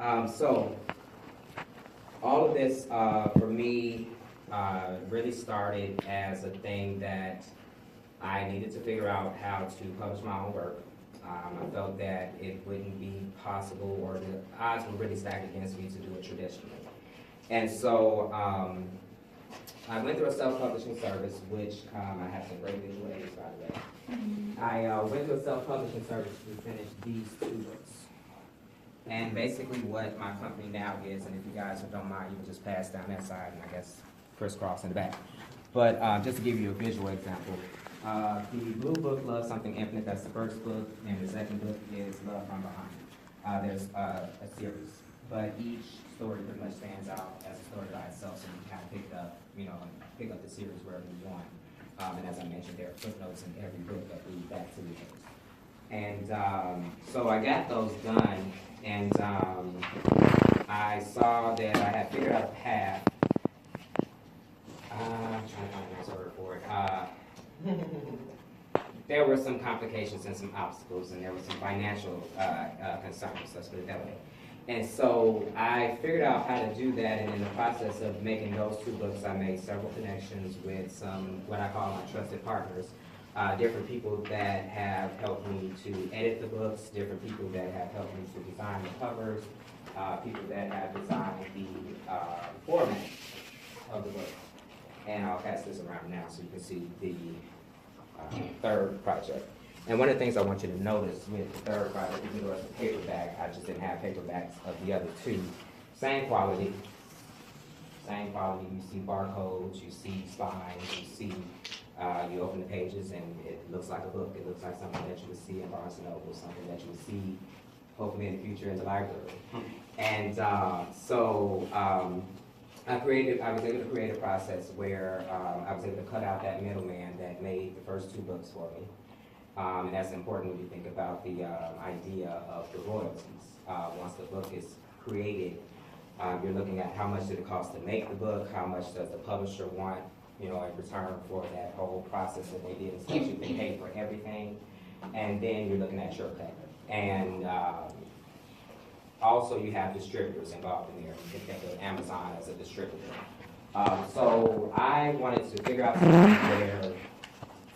So all of this for me really started as a thing that I needed to figure out how to publish my own work. I felt that it wouldn't be possible, or the odds were really stacked against me to do it traditionally. And so I went through a self-publishing service, which I have some great visual aids, by the way. I went through a self-publishing service to finish these 2 books. And basically what my company now is, and if you guys don't mind, you can just pass down that side and I guess crisscross in the back. But just to give you a visual example, the blue book, Love Something Infinite, that's the first book, and the second book is Love From Behind. There's a series, but each story pretty much stands out as a story by itself, so you kind of pick up the series wherever you want. And as I mentioned, there are footnotes in every book that lead back to the books. And so I got those done, and I saw that I had figured out a path. I'm trying to find a nice word for it. There were some complications and some obstacles, and there were some financial concerns, let's put it that way. And so I figured out how to do that, and in the process of making those 2 books, I made several connections with some, what I call my trusted partners, different people that have helped me to edit the books, different people that have helped me to design the covers, people that have designed the format of the book. And I'll pass this around now so you can see the 3rd project. And one of the things I want you to notice with the 3rd project, even though it's a paperback, I just didn't have paperbacks of the other 2. Same quality. You see barcodes, you see spines, you see, you open the pages and it looks like a book. It looks like something that you would see in Barnes & Noble, something that you would see hopefully in the future in the library. And I was able to create a process where I was able to cut out that middleman that made the first 2 books for me. And that's important when you think about the idea of the royalties. Once the book is created, you're looking at how much did it cost to make the book, how much does the publisher want, in return for that whole process that they did, especially if they paid for everything. And then you're looking at your cut. And also you have distributors involved in there. You can think of Amazon as a distributor. So I wanted to figure out something where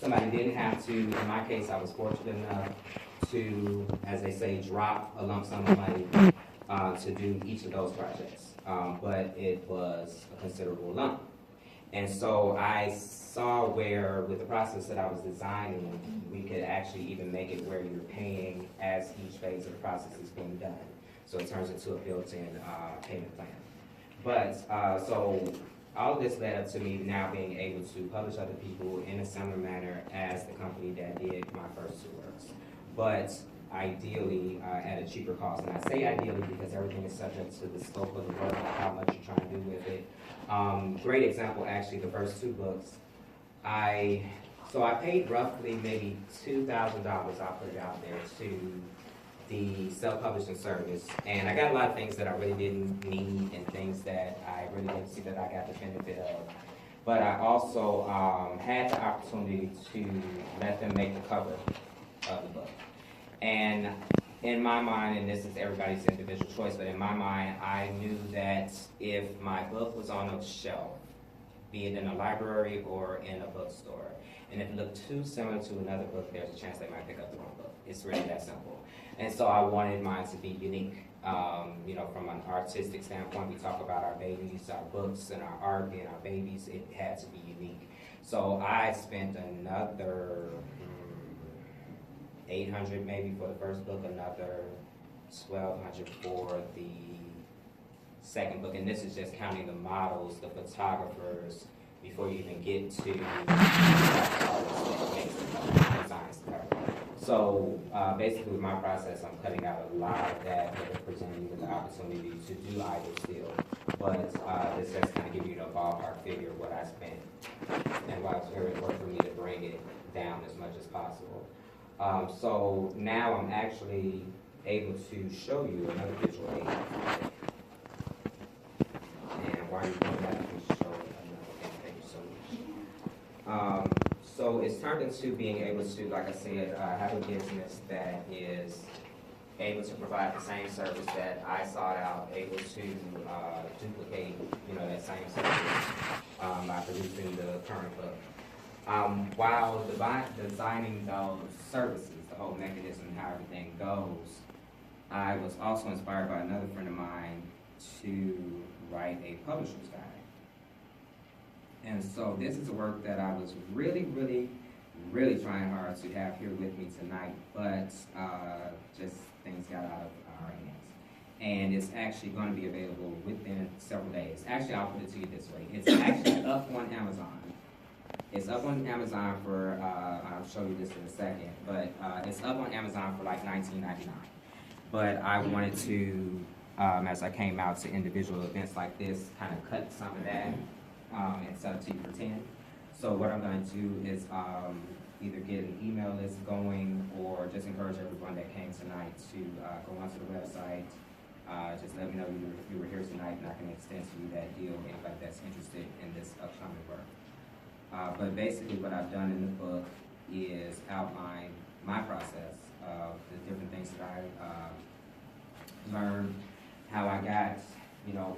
somebody didn't have to, in my case, I was fortunate enough to, as they say, drop a lump sum of money to do each of those projects. But it was a considerable lump. And so I saw where, with the process that I was designing, we could actually even make it where you're paying as each phase of the process is being done. So it turns into a built-in payment plan. But, so all of this led up to me now being able to publish other people in a similar manner as the company that did my first 2 works. But ideally at a cheaper cost. And I say ideally because everything is subject to the scope of the work, how much you're trying to do with it. Great example, actually, the first 2 books. So I paid roughly maybe $2,000, I'll put it out there, to the self-publishing service, and I got a lot of things that I really didn't need and things that I really didn't see that I got the benefit of. But I also had the opportunity to let them make the cover of the book. And in my mind, and this is everybody's individual choice, but in my mind, I knew that if my book was on a shelf, be it in a library or in a bookstore, and if it looked too similar to another book, there's a chance they might pick up the wrong book. It's really that simple. And so I wanted mine to be unique. From an artistic standpoint, we talk about our babies, our books, and our art being our babies. It had to be unique. So I spent another $800 maybe for the first book, another $1,200 for the second book, and this is just counting the models, the photographers, before you even get to the designs. So basically with my process, I'm cutting out a lot of that, but presenting you with the opportunity to do either still. But this just kind of give you the ballpark figure of what I spent, and why it's very important for me to bring it down as much as possible. So now I'm actually able to show you another visual aid. And while you're doing that, I can show you another thing. Thank you so much. So it's turned into being able to, like I said, have a business that is able to provide the same service that I sought out, able to duplicate, that same service by producing the current book. While designing those services, the whole mechanism and how everything goes, I was also inspired by another friend of mine to write a publisher's guide. And so this is a work that I was really trying hard to have here with me tonight, but just things got out of our hands. And it's actually going to be available within several days. Actually, I'll put it to you this way. It's actually up on Amazon. It's up on Amazon for, I'll show you this in a second, but it's up on Amazon for like $19.99. But I wanted to, as I came out to individual events like this, kind of cut some of that and sell it to you for 10. So what I'm going to do is either get an email list going or just encourage everyone that came tonight to go onto the website. Just let me know you were here tonight and I can extend to you that deal, anybody that's interested in this upcoming work. But basically what I've done in the book is outline my process of the different things that I learned, how I got,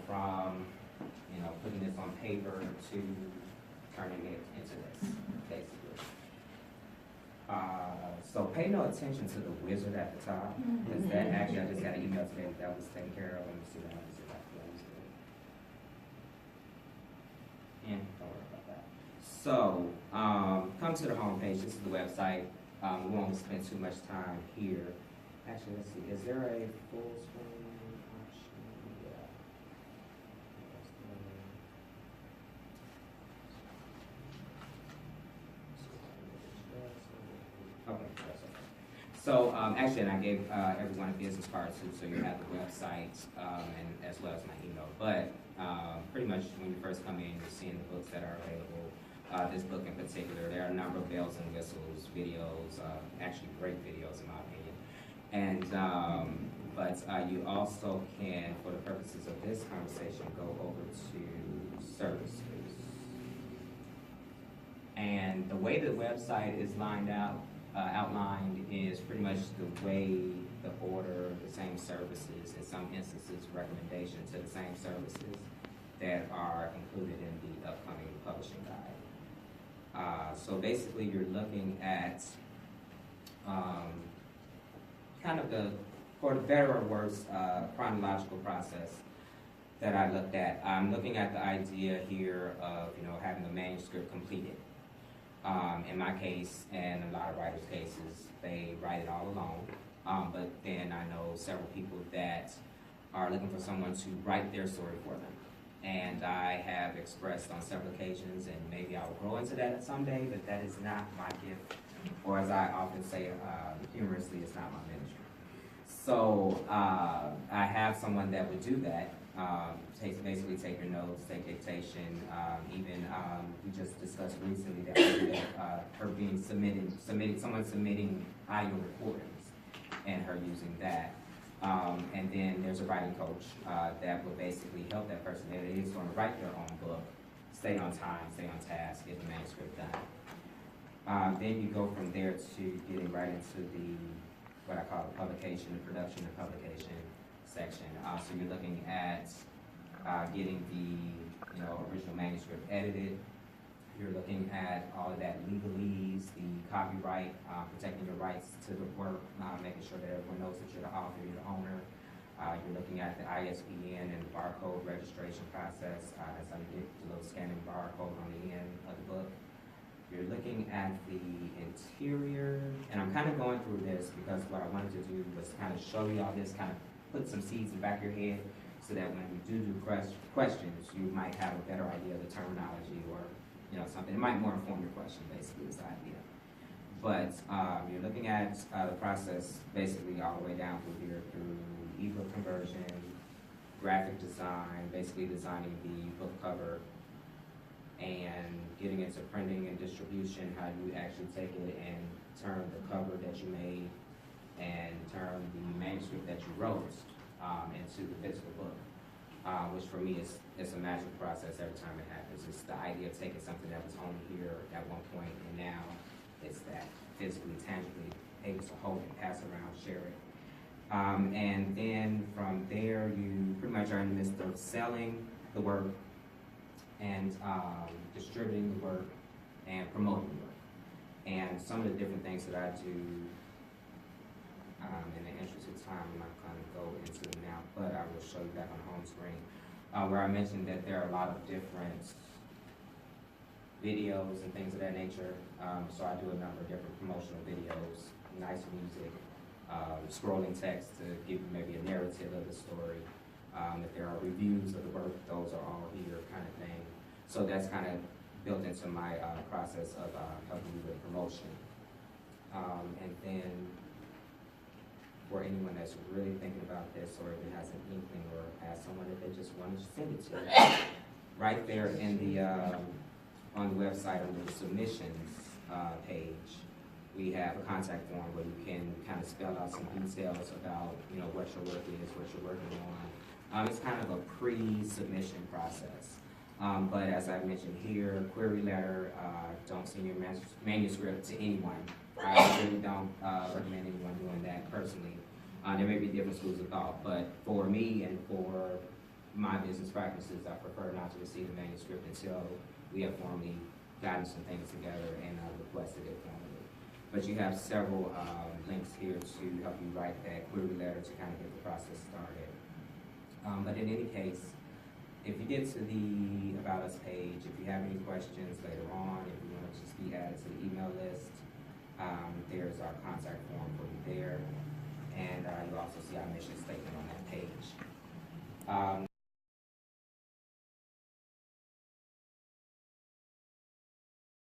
from, putting this on paper to turning it into this, basically. So pay no attention to the wizard at the top, because that actually, I just got an email today that was taken care of. Let me see that. And don't worry about that. So, come to the homepage. This is the website. We won't spend too much time here. Actually, let's see. Is there a full screen option? Yeah. Okay, that's okay. So, actually, and I gave everyone a business card too, so you have the website and as well as my email. But pretty much when you first come in, you're seeing the books that are available. This book in particular, there are a number of bells and whistles, videos, actually great videos in my opinion. And but you also can, for the purposes of this conversation, go over to services. And the way the website is outlined is pretty much the way the order, the same services, in some instances recommendation to the same services that are included in the upcoming publishing guide. So basically you're looking at kind of for the better or worse, chronological process that I looked at. I'm looking at the idea here of, having the manuscript completed. In my case, and a lot of writers' cases, they write it all alone. But then I know several people that are looking for someone to write their story for them. And I have expressed on several occasions, and maybe I'll grow into that someday, but that is not my gift. Or as I often say humorously, it's not my ministry. So I have someone that would do that. Basically take your notes, take dictation. Even we just discussed recently that someone submitting audio recordings and her using that. And then there's a writing coach that will basically help that person that is going to write their own book, stay on time, stay on task, get the manuscript done. Then you go from there to getting right into what I call the publication, the production and publication section. So you're looking at getting the original manuscript edited. You're looking at all of that legalese, the copyright, protecting your rights to the work, making sure that everyone knows that you're the author, you're the owner. You're looking at the ISBN and the barcode registration process. That's how you get the little scanning barcode on the end of the book. You're looking at the interior, and I'm kind of going through this because what I wanted to do was kind of show you all this, kind of put some seeds in the back of your head so that when you do questions, you might have a better idea of the terminology or something. It might more inform your question, basically, is the idea. But you're looking at the process basically all the way down through here through ebook conversion, graphic design, basically designing the book cover, and getting into printing and distribution, how you actually take it and turn the cover that you made and turn the manuscript that you wrote into the physical book, which for me is a magical process every time it happens. It's the idea of taking something that was only here at one point and now it's that physically, tangibly able to hold it, pass it around, share it. And then from there, you pretty much are in the midst of selling the work and distributing the work and promoting the work. And some of the different things that I do, in the interest of time, I'm not going to go into them now, but I will show you back on the home screen, where I mentioned that there are a lot of different videos and things of that nature. So I do a number of different promotional videos, nice music, scrolling text to give you maybe a narrative of the story. If there are reviews of the work, those are all here kind of thing. So that's kind of built into my process of helping you with promotion. And then for anyone that's really thinking about this or even has an inkling or has someone that they just want to send it to, right there in the on the website under the submissions page, we have a contact form where you can kind of spell out some details about what your work is, what you're working on. It's kind of a pre-submission process. But as I mentioned here, query letter, don't send your manuscript to anyone. I really don't recommend anyone doing that personally. There may be different schools of thought, but for me and for my business practices, I prefer not to receive a manuscript until we have formally gotten some things together and requested it formally. But you have several links here to help you write that query letter to kind of get the process started. But in any case, if you get to the About Us page, if you have any questions later on, if you want to just be added to the email list, there's our contact form for you there. And you also see our mission statement on that page.